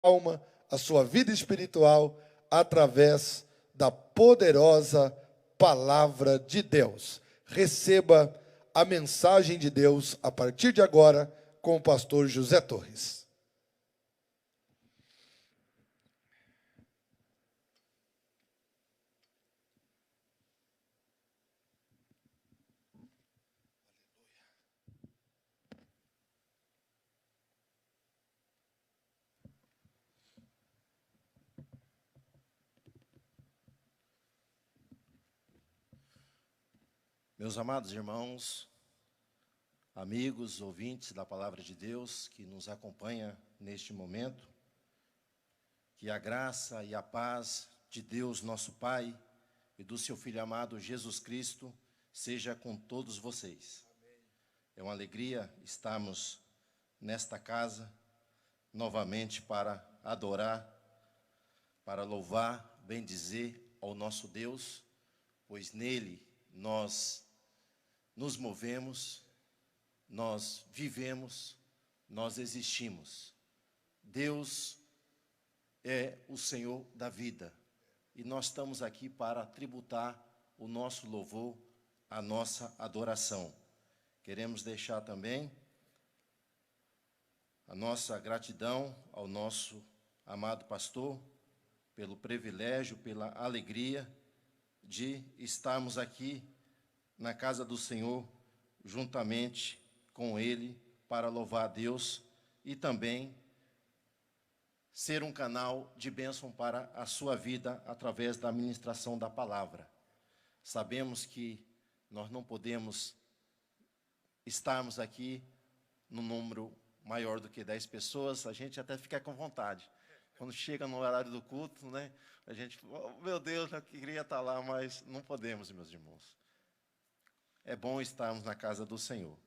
alma, a sua vida espiritual, através da poderosa palavra de Deus. Receba a mensagem de Deus a partir de agora com o pastor José Torres. Meus amados irmãos, amigos, ouvintes da Palavra de Deus que nos acompanha neste momento, que a graça e a paz de Deus, nosso Pai, e do seu Filho amado Jesus Cristo, seja com todos vocês. É uma alegria estarmos nesta casa, novamente para adorar, para louvar, bendizer ao nosso Deus, pois nele nós nos movemos, nós vivemos, nós existimos. Deus é o Senhor da vida e nós estamos aqui para tributar o nosso louvor, a nossa adoração. Queremos deixar também a nossa gratidão ao nosso amado pastor pelo privilégio, pela alegria de estarmos aqui na casa do Senhor, juntamente com Ele, para louvar a Deus e também ser um canal de bênção para a sua vida através da ministração da palavra. Sabemos que nós não podemos estarmos aqui num número maior do que 10 pessoas, a gente até fica com vontade. Quando chega no horário do culto, né, a gente, oh, meu Deus, eu queria estar lá, mas não podemos, meus irmãos. É bom estarmos na casa do Senhor.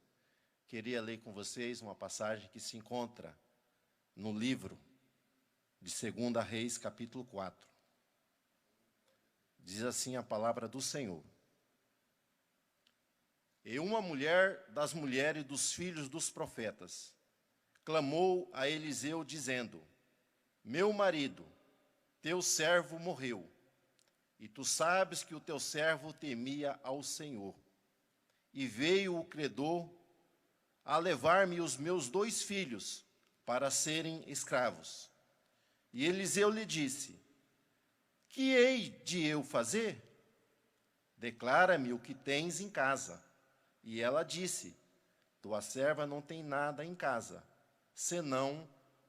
Queria ler com vocês uma passagem que se encontra no livro de 2 Reis, capítulo 4. Diz assim a palavra do Senhor. E uma mulher das mulheres dos filhos dos profetas clamou a Eliseu, dizendo: Meu marido, teu servo morreu, e tu sabes que o teu servo temia ao Senhor. E veio o credor a levar-me os meus 2 filhos para serem escravos. E Eliseu lhe disse: Que hei de eu fazer? Declara-me o que tens em casa. E ela disse: Tua serva não tem nada em casa, senão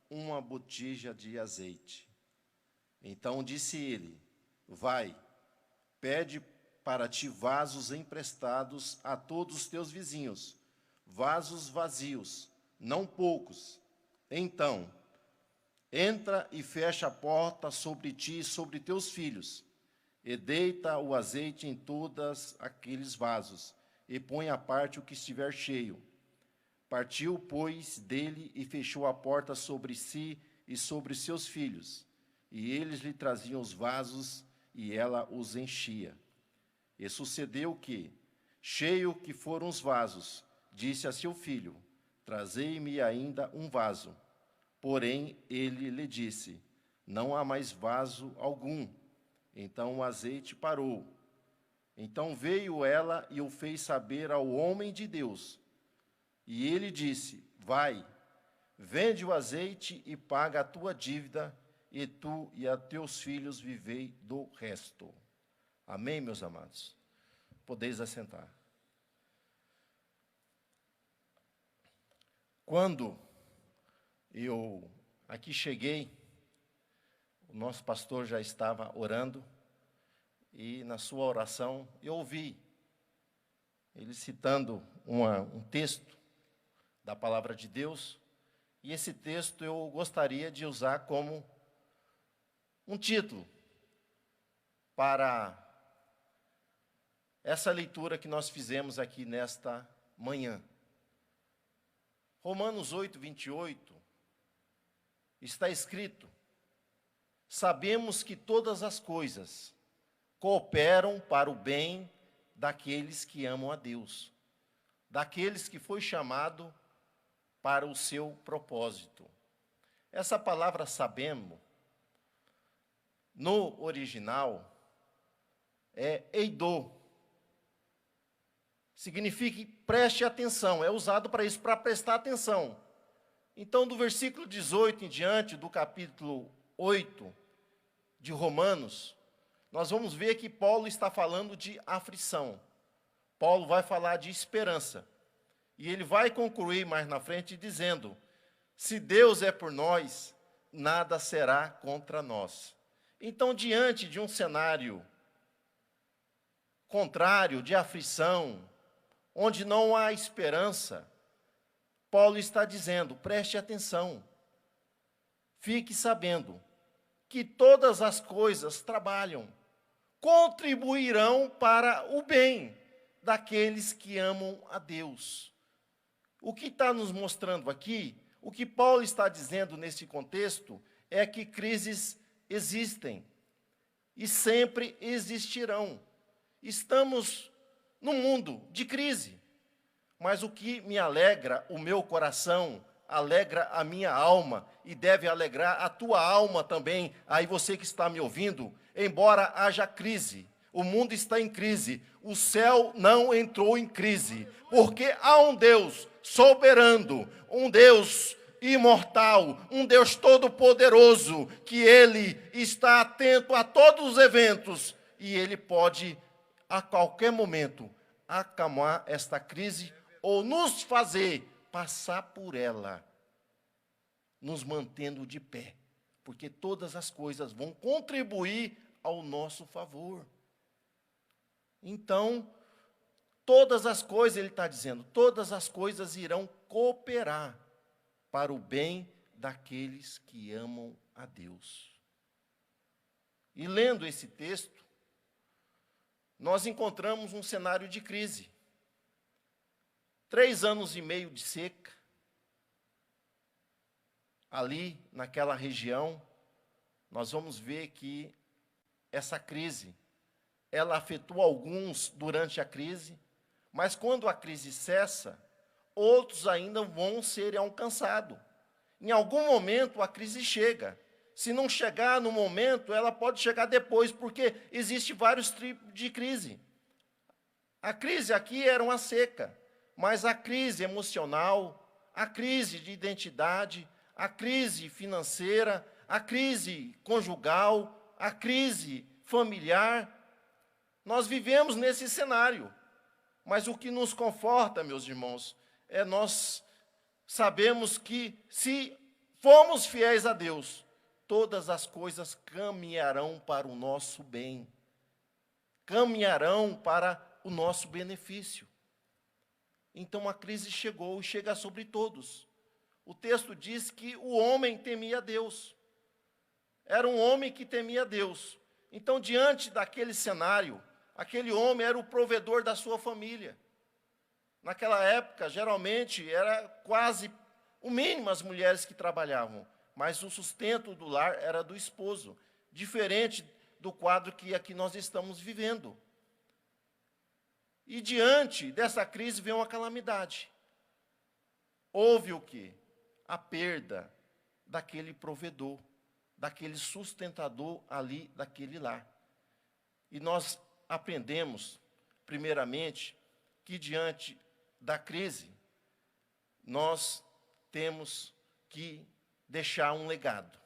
uma botija de azeite. Então disse ele: Vai, pede para ti vasos emprestados a todos os teus vizinhos, vasos vazios, não poucos. Então, entra e fecha a porta sobre ti e sobre teus filhos, e deita o azeite em todos aqueles vasos, e põe à parte o que estiver cheio. Partiu, pois, dele e fechou a porta sobre si e sobre seus filhos. E eles lhe traziam os vasos, e ela os enchia. E sucedeu que, cheio que foram os vasos, disse a seu filho: Trazei-me ainda um vaso. Porém, ele lhe disse: Não há mais vaso algum. Então o azeite parou. Então veio ela e o fez saber ao homem de Deus. E ele disse: Vai, vende o azeite e paga a tua dívida, e tu e a teus filhos vivei do resto. Amém, meus amados? Podeis assentar. Quando eu aqui cheguei, o nosso pastor já estava orando, e na sua oração eu ouvi ele citando um texto da palavra de Deus, e esse texto eu gostaria de usar como um título para essa leitura que nós fizemos aqui nesta manhã. Romanos 8, 28, está escrito: Sabemos que todas as coisas cooperam para o bem daqueles que amam a Deus, daqueles que foi chamado para o seu propósito. Essa palavra sabemos, no original, é eidô. Significa que preste atenção, é usado para isso, para prestar atenção. Então, do versículo 18 em diante, do capítulo 8 de Romanos, nós vamos ver que Paulo está falando de aflição. Paulo vai falar de esperança. E ele vai concluir mais na frente dizendo: se Deus é por nós, nada será contra nós. Então, diante de um cenário contrário, de aflição, onde não há esperança, Paulo está dizendo: preste atenção, fique sabendo que todas as coisas trabalham, contribuirão para o bem daqueles que amam a Deus. O que está nos mostrando aqui, o que Paulo está dizendo nesse contexto, é que crises existem e sempre existirão. Estamos num mundo de crise, mas o que me alegra o meu coração, alegra a minha alma e deve alegrar a tua alma também, aí você que está me ouvindo, embora haja crise, o mundo está em crise, o céu não entrou em crise, porque há um Deus soberano, um Deus imortal, um Deus todo-poderoso, que Ele está atento a todos os eventos e Ele pode, a qualquer momento, acalmar esta crise ou nos fazer passar por ela, nos mantendo de pé, porque todas as coisas vão contribuir ao nosso favor. Então, todas as coisas, ele está dizendo, todas as coisas irão cooperar para o bem daqueles que amam a Deus. E lendo esse texto, nós encontramos um cenário de crise. 3 anos e meio de seca, ali naquela região, nós vamos ver que essa crise, ela afetou alguns durante a crise, mas quando a crise cessa, outros ainda vão ser alcançados. Em algum momento a crise chega. Se não chegar no momento, ela pode chegar depois, porque existe vários tipos de crise. A crise aqui era uma seca, mas a crise emocional, a crise de identidade, a crise financeira, a crise conjugal, a crise familiar, nós vivemos nesse cenário. Mas o que nos conforta, meus irmãos, é nós sabemos que se formos fiéis a Deus, todas as coisas caminharão para o nosso bem, caminharão para o nosso benefício. Então a crise chegou e chega sobre todos. O texto diz que o homem temia Deus. Era um homem que temia Deus. Então, diante daquele cenário, aquele homem era o provedor da sua família. Naquela época, geralmente, era quase o mínimo as mulheres que trabalhavam, mas o sustento do lar era do esposo, diferente do quadro que aqui nós estamos vivendo. E diante dessa crise veio uma calamidade. Houve o quê? A perda daquele provedor, daquele sustentador ali, daquele lar. E nós aprendemos, primeiramente, que diante da crise, nós temos que deixar um legado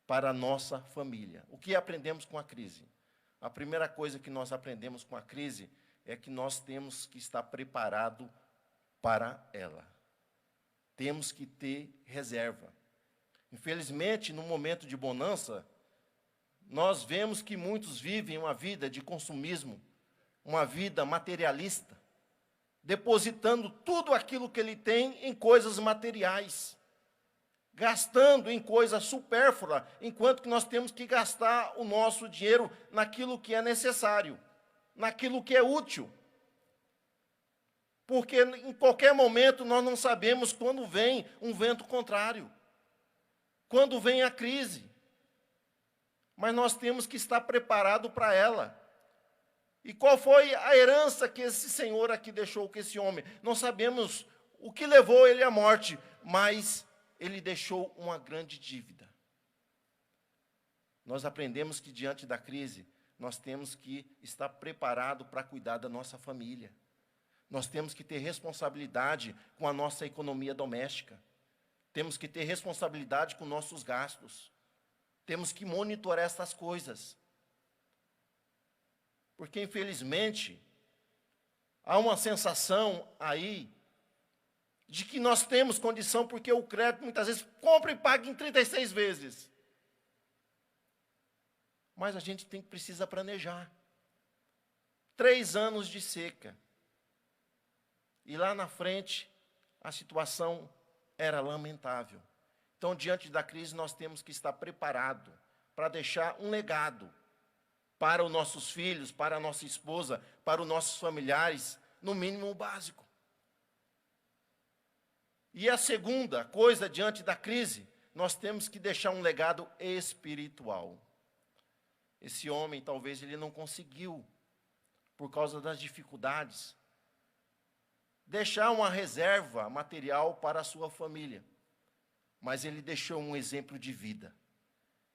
para a nossa família. O que aprendemos com a crise? A primeira coisa que nós aprendemos com a crise é que nós temos que estar preparado para ela. Temos que ter reserva. Infelizmente, no momento de bonança, nós vemos que muitos vivem uma vida de consumismo, uma vida materialista, depositando tudo aquilo que ele tem em coisas materiais, gastando em coisas supérfluas, enquanto que nós temos que gastar o nosso dinheiro naquilo que é necessário, naquilo que é útil. Porque em qualquer momento nós não sabemos quando vem um vento contrário, quando vem a crise. Mas nós temos que estar preparados para ela. E qual foi a herança que esse senhor aqui deixou com esse homem? Não sabemos o que levou ele à morte, mas ele deixou uma grande dívida. Nós aprendemos que diante da crise, nós temos que estar preparado para cuidar da nossa família. Nós temos que ter responsabilidade com a nossa economia doméstica. Temos que ter responsabilidade com nossos gastos. Temos que monitorar essas coisas. Porque, infelizmente, há uma sensação aí de que nós temos condição, porque o crédito muitas vezes compra e paga em 36 vezes. Mas a gente precisa planejar. 3 anos de seca. E lá na frente, a situação era lamentável. Então, diante da crise, nós temos que estar preparados para deixar um legado para os nossos filhos, para a nossa esposa, para os nossos familiares, no mínimo o básico. E a segunda coisa, diante da crise, nós temos que deixar um legado espiritual. Esse homem, talvez, ele não conseguiu, por causa das dificuldades, deixar uma reserva material para a sua família. Mas ele deixou um exemplo de vida,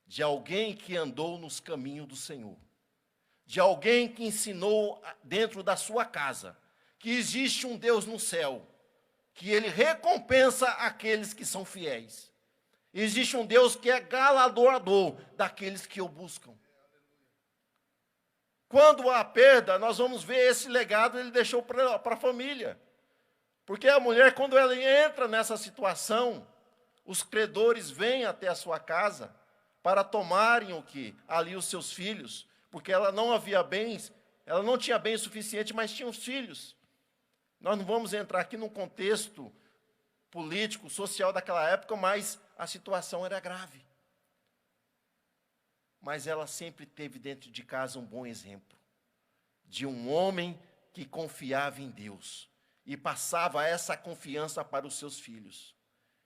de alguém que andou nos caminhos do Senhor, de alguém que ensinou dentro da sua casa que existe um Deus no céu, que ele recompensa aqueles que são fiéis. Existe um Deus que é galardoador daqueles que o buscam. Quando há perda, nós vamos ver esse legado ele deixou para a família. Porque a mulher, quando ela entra nessa situação, os credores vêm até a sua casa para tomarem o que? Ali os seus filhos, porque ela não havia bens, ela não tinha bem suficiente, mas tinha os filhos. Nós não vamos entrar aqui num contexto político, social daquela época, mas a situação era grave. Mas ela sempre teve dentro de casa um bom exemplo de um homem que confiava em Deus e passava essa confiança para os seus filhos.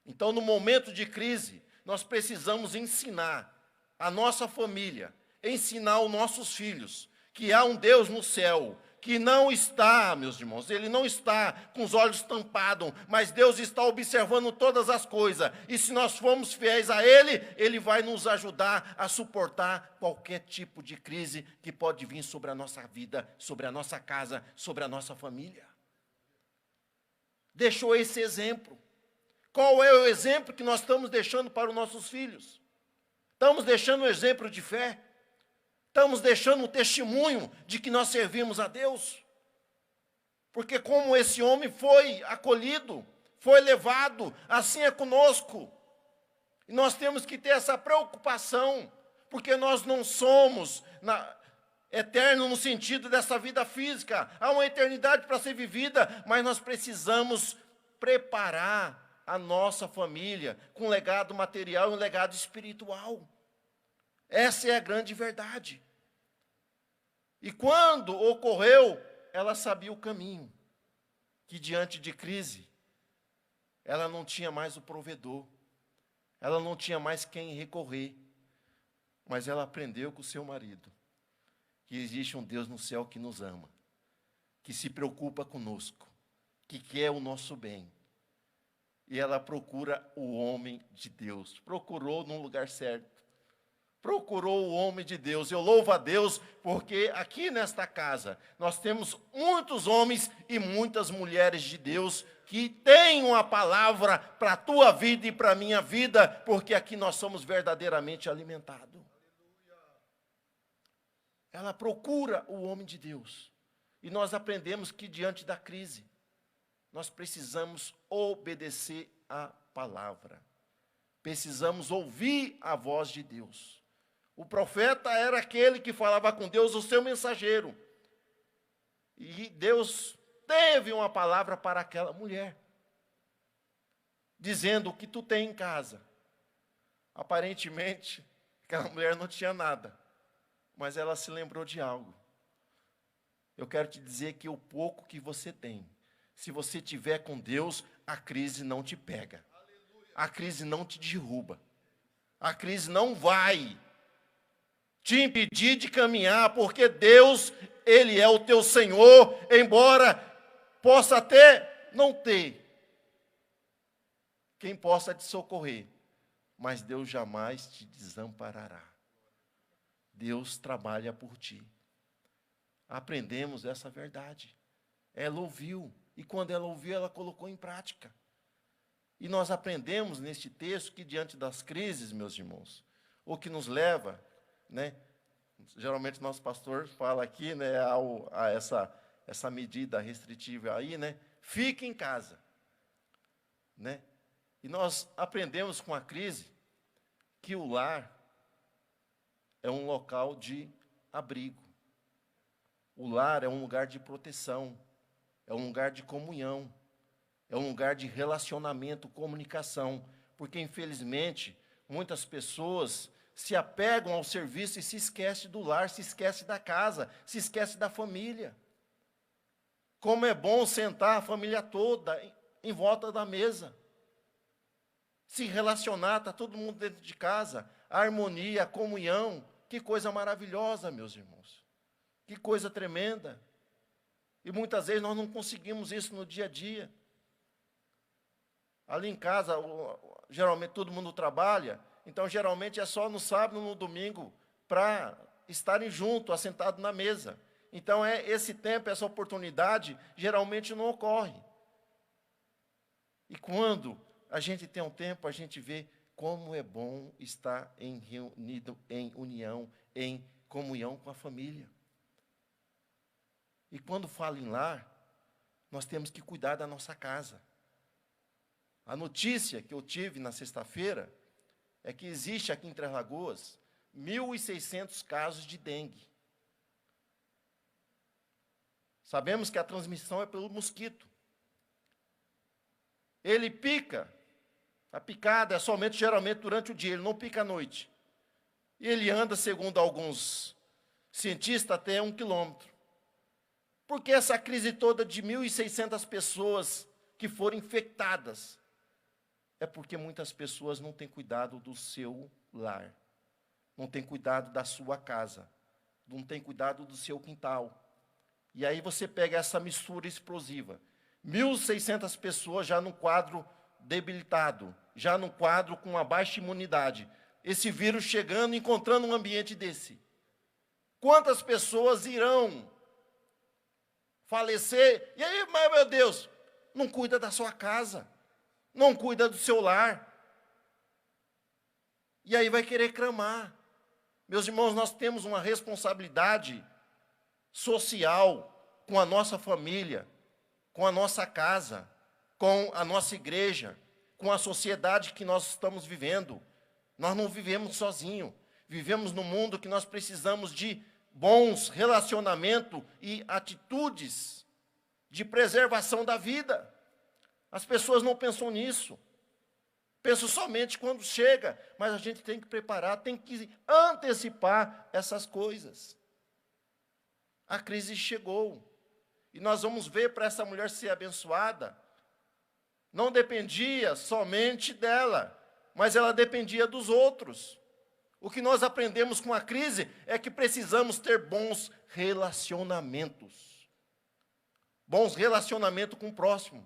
Então, no momento de crise, nós precisamos ensinar a nossa família, ensinar os nossos filhos que há um Deus no céu, que não está, meus irmãos, ele não está com os olhos tampados, mas Deus está observando todas as coisas. E se nós formos fiéis a Ele, Ele vai nos ajudar a suportar qualquer tipo de crise que pode vir sobre a nossa vida, sobre a nossa casa, sobre a nossa família. Deixou esse exemplo. Qual é o exemplo que nós estamos deixando para os nossos filhos? Estamos deixando um exemplo de fé? Estamos deixando um testemunho de que nós servimos a Deus? Porque como esse homem foi acolhido, foi levado, assim é conosco. E nós temos que ter essa preocupação, porque nós não somos eternos no sentido dessa vida física. Há uma eternidade para ser vivida, mas nós precisamos preparar a nossa família com um legado material e um legado espiritual. Essa é a grande verdade. E quando ocorreu, ela sabia o caminho, que diante de crise, ela não tinha mais o provedor, ela não tinha mais quem recorrer, mas ela aprendeu com o seu marido, que existe um Deus no céu que nos ama, que se preocupa conosco, que quer o nosso bem. E ela procura o homem de Deus, procurou no lugar certo. Procurou o homem de Deus. Eu louvo a Deus, porque aqui nesta casa, nós temos muitos homens e muitas mulheres de Deus, que têm uma palavra para a tua vida e para a minha vida, porque aqui nós somos verdadeiramente alimentados. Ela procura o homem de Deus. E nós aprendemos que diante da crise, nós precisamos obedecer à palavra. Precisamos ouvir a voz de Deus. O profeta era aquele que falava com Deus, o seu mensageiro. E Deus teve uma palavra para aquela mulher, dizendo o que tu tem em casa. Aparentemente, aquela mulher não tinha nada, mas ela se lembrou de algo. Eu quero te dizer que o pouco que você tem, se você tiver com Deus, a crise não te pega. A crise não te derruba. A crise não vai te impedir de caminhar, porque Deus, Ele é o teu Senhor, embora possa até não ter. quem possa te socorrer, mas Deus jamais te desamparará. Deus trabalha por ti. Aprendemos essa verdade. Ela ouviu, e quando ela ouviu, ela colocou em prática. E nós aprendemos neste texto que diante das crises, meus irmãos, o que nos leva, né, geralmente nosso pastor fala aqui, né, a essa medida restritiva aí, né, fique em casa, né? E nós aprendemos com a crise que o lar é um local de abrigo. O lar é um lugar de proteção, é um lugar de comunhão, é um lugar de relacionamento, comunicação, porque infelizmente muitas pessoas se apegam ao serviço e se esquecem do lar, se esquecem da casa, se esquecem da família. Como é bom sentar a família toda em volta da mesa, se relacionar, está todo mundo dentro de casa, a harmonia, a comunhão, que coisa maravilhosa, meus irmãos, que coisa tremenda. E muitas vezes nós não conseguimos isso no dia a dia. Ali em casa, geralmente todo mundo trabalha, então geralmente é só no sábado ou no domingo para estarem juntos, assentados na mesa. Então esse tempo, essa oportunidade, geralmente não ocorre. E quando a gente tem um tempo, a gente vê como é bom estar reunido em união, em comunhão com a família. E quando falo em lar, nós temos que cuidar da nossa casa. A notícia que eu tive na sexta-feira é que existe aqui em Três Lagoas 1.600 casos de dengue. Sabemos que a transmissão é pelo mosquito. Ele pica, a picada é somente geralmente durante o dia, ele não pica à noite. E ele anda, segundo alguns cientistas, até 1 quilômetro. Por que essa crise toda de 1.600 pessoas que foram infectadas? É porque muitas pessoas não têm cuidado do seu lar, não têm cuidado da sua casa, não têm cuidado do seu quintal. E aí você pega essa mistura explosiva. 1.600 pessoas já num quadro debilitado, já num quadro com uma baixa imunidade. Esse vírus chegando, encontrando um ambiente desse. Quantas pessoas irão falecer? E aí, meu Deus, não cuida da sua casa, não cuida do seu lar. E aí vai querer clamar. Meus irmãos, nós temos uma responsabilidade social com a nossa família, com a nossa casa, com a nossa igreja, com a sociedade que nós estamos vivendo. Nós não vivemos sozinhos, vivemos num mundo que nós precisamos de bons relacionamentos e atitudes de preservação da vida. As pessoas não pensam nisso, pensam somente quando chega, mas a gente tem que preparar, tem que antecipar essas coisas. A crise chegou, e nós vamos ver para essa mulher ser abençoada, não dependia somente dela, mas ela dependia dos outros. O que nós aprendemos com a crise é que precisamos ter bons relacionamentos. Bons relacionamentos com o próximo.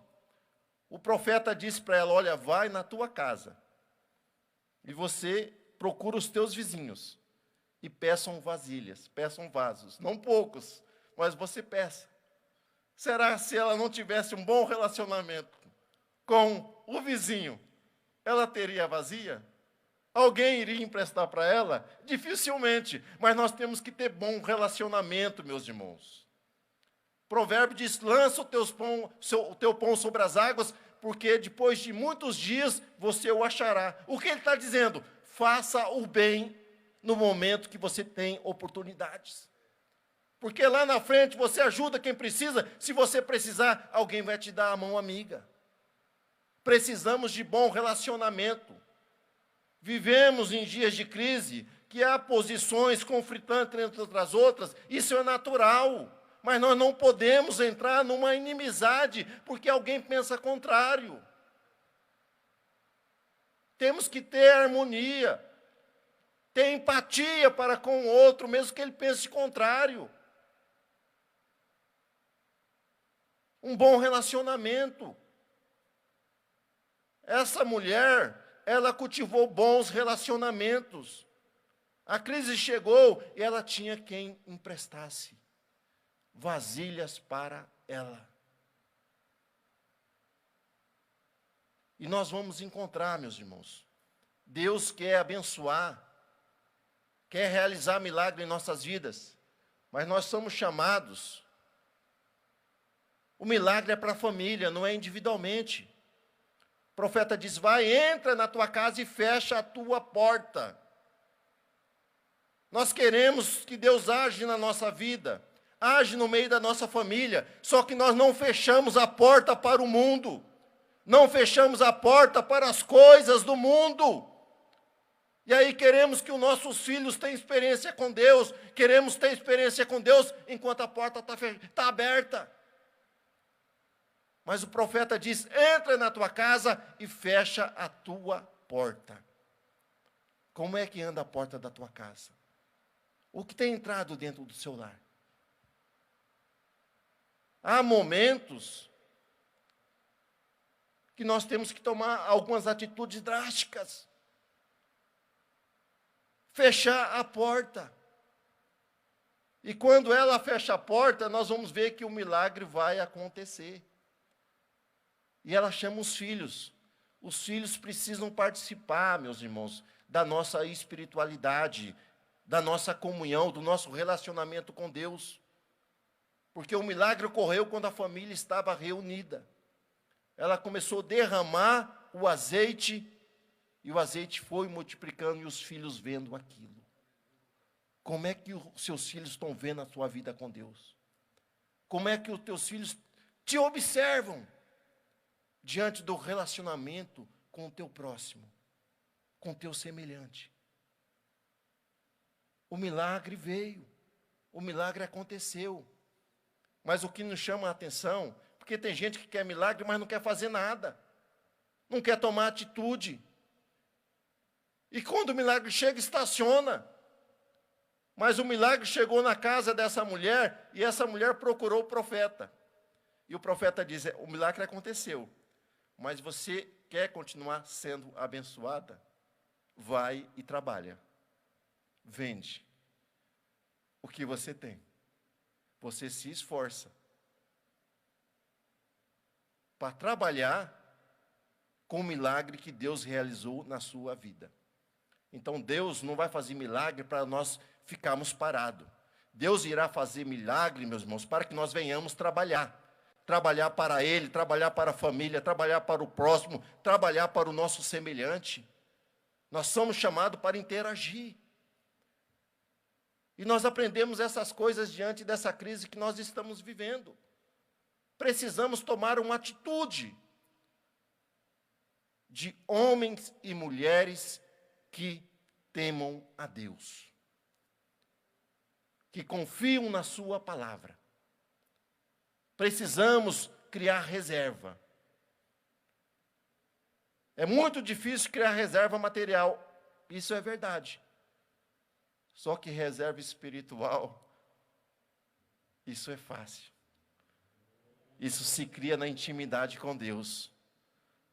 O profeta disse para ela, olha, vai na tua casa e você procura os teus vizinhos e peçam vasilhas, peçam vasos, não poucos, mas você peça. Será se ela não tivesse um bom relacionamento com o vizinho, ela teria vazia? Alguém iria emprestar para ela? Dificilmente, mas nós temos que ter bom relacionamento, meus irmãos. Provérbio diz, lança o teu pão sobre as águas, porque depois de muitos dias você o achará. O que ele está dizendo? Faça o bem no momento que você tem oportunidades. Porque lá na frente você ajuda quem precisa, se você precisar, alguém vai te dar a mão amiga. Precisamos de bom relacionamento. Vivemos em dias de crise, que há posições conflitantes entre as outras, isso é natural. Mas nós não podemos entrar numa inimizade, porque alguém pensa contrário. Temos que ter harmonia, ter empatia para com o outro, mesmo que ele pense contrário. Um bom relacionamento. essa mulher, ela cultivou bons relacionamentos. A crise chegou e ela tinha quem emprestasse vasilhas para ela. E nós vamos encontrar, meus irmãos, Deus quer abençoar, quer realizar milagre em nossas vidas, mas nós somos chamados. O milagre é para a família, não é individualmente. O profeta diz: vai, entra na tua casa e fecha a tua porta. Nós queremos que Deus age na nossa vida, age no meio da nossa família, só que nós não fechamos a porta para o mundo, não fechamos a porta para as coisas do mundo. E aí queremos que os nossos filhos tenham experiência com Deus, queremos ter experiência com Deus enquanto a porta está aberta. Mas o profeta diz: entra na tua casa e fecha a tua porta. Como é que anda a porta da tua casa? O que tem entrado dentro do seu lar? Há momentos que nós temos que tomar algumas atitudes drásticas. Fechar a porta. E quando ela fecha a porta, nós vamos ver que o milagre vai acontecer. E ela chama os filhos. Os filhos precisam participar, meus irmãos, da nossa espiritualidade, da nossa comunhão, do nosso relacionamento com Deus. Porque o milagre ocorreu quando a família estava reunida. Ela começou a derramar o azeite, e o azeite foi multiplicando, e os filhos vendo aquilo. Como é que os seus filhos estão vendo a sua vida com Deus? Como é que os teus filhos te observam diante do relacionamento com o teu próximo, com o teu semelhante? O milagre veio, o milagre aconteceu. Mas o que nos chama a atenção, porque tem gente que quer milagre, mas não quer fazer nada, não quer tomar atitude. E quando o milagre chega, estaciona. Mas o milagre chegou na casa dessa mulher, e essa mulher procurou o profeta. E o profeta diz: o milagre aconteceu, mas você quer continuar sendo abençoada? Vai e trabalha. Vende o que você tem. Você se esforça para trabalhar com o milagre que Deus realizou na sua vida. Então Deus não vai fazer milagre para nós ficarmos parados. Deus irá fazer milagre, meus irmãos, para que nós venhamos trabalhar. Trabalhar para Ele, trabalhar para a família, trabalhar para o próximo, trabalhar para o nosso semelhante. Nós somos chamados para interagir. E nós aprendemos essas coisas diante dessa crise que nós estamos vivendo. Precisamos tomar uma atitude de homens e mulheres que temam a Deus, que confiam na sua palavra. Precisamos criar reserva. É muito difícil criar reserva material, isso é verdade. Só que reserva espiritual, isso é fácil. Isso se cria na intimidade com Deus.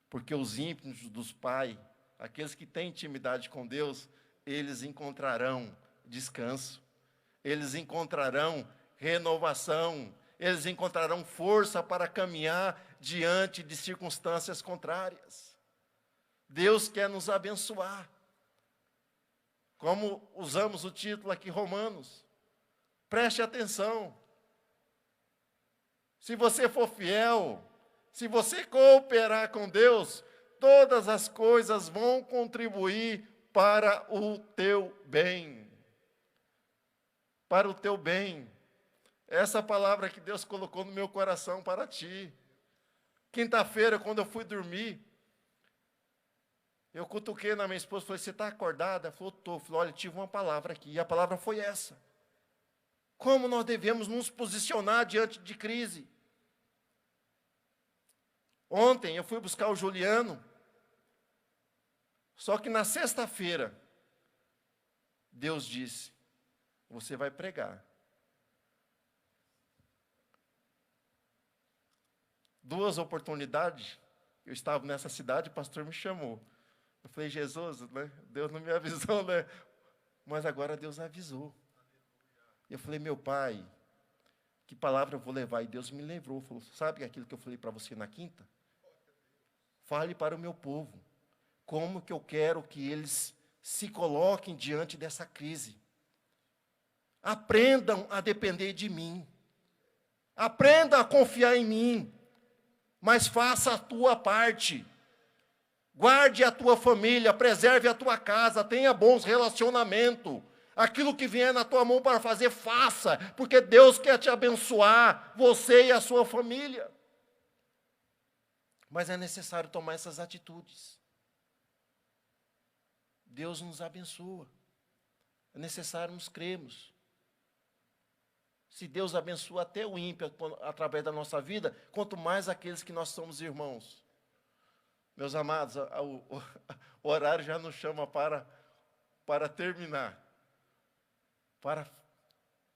Porque os ímpios dos pais, aqueles que têm intimidade com Deus, eles encontrarão descanso, eles encontrarão renovação, eles encontrarão força para caminhar diante de circunstâncias contrárias. Deus quer nos abençoar. Como usamos o título aqui, Romanos, preste atenção. Se você for fiel, se você cooperar com Deus, todas as coisas vão contribuir para o teu bem. Para o teu bem. Essa palavra que Deus colocou no meu coração para ti. Quinta-feira, quando eu fui dormir, eu cutuquei na minha esposa e falei: você está acordada? Ela falou: estou. Falei: olha, tive uma palavra aqui, e a palavra foi essa. Como nós devemos nos posicionar diante de crise? Ontem eu fui buscar o Juliano, só que na sexta-feira, Deus disse: você vai pregar. 2 oportunidades Eu estava nessa cidade, o pastor me chamou. Eu falei, Jesus, né? Deus não me avisou, né? Mas agora Deus avisou. Eu falei, meu pai, que palavra eu vou levar? E Deus me lembrou. Falou, sabe aquilo que eu falei para você na quinta? Fale para o meu povo. Como que eu quero que eles se coloquem diante dessa crise. Aprendam a depender de mim. Aprenda a confiar em mim. Mas faça a tua parte. Guarde a tua família, preserve a tua casa, tenha bons relacionamentos. Aquilo que vier na tua mão para fazer, faça, porque Deus quer te abençoar, você e a sua família. Mas é necessário tomar essas atitudes. Deus nos abençoa. É necessário nos crermos. Se Deus abençoa até o ímpio através da nossa vida, quanto mais aqueles que nós somos irmãos. Meus amados, o horário já nos chama para terminar.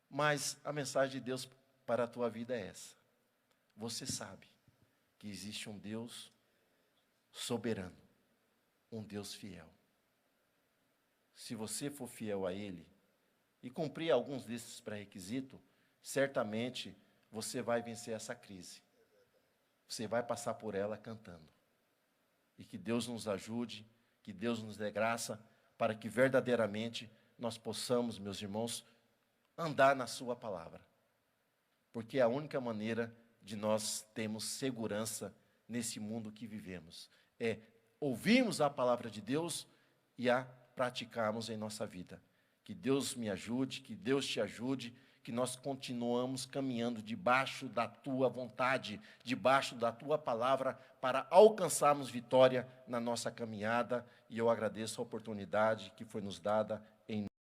Mas a mensagem de Deus para a tua vida é essa. Você sabe que existe um Deus soberano, um Deus fiel. Se você for fiel a Ele e cumprir alguns desses pré-requisitos, certamente você vai vencer essa crise. Você vai passar por ela cantando. E que Deus nos ajude, que Deus nos dê graça, para que verdadeiramente nós possamos, meus irmãos, andar na sua palavra. Porque é a única maneira de nós termos segurança nesse mundo que vivemos. É ouvirmos a palavra de Deus e a praticarmos em nossa vida. Que Deus me ajude, que Deus te ajude, que nós continuamos caminhando debaixo da tua vontade, debaixo da tua palavra, para alcançarmos vitória na nossa caminhada. E eu agradeço a oportunidade que foi nos dada em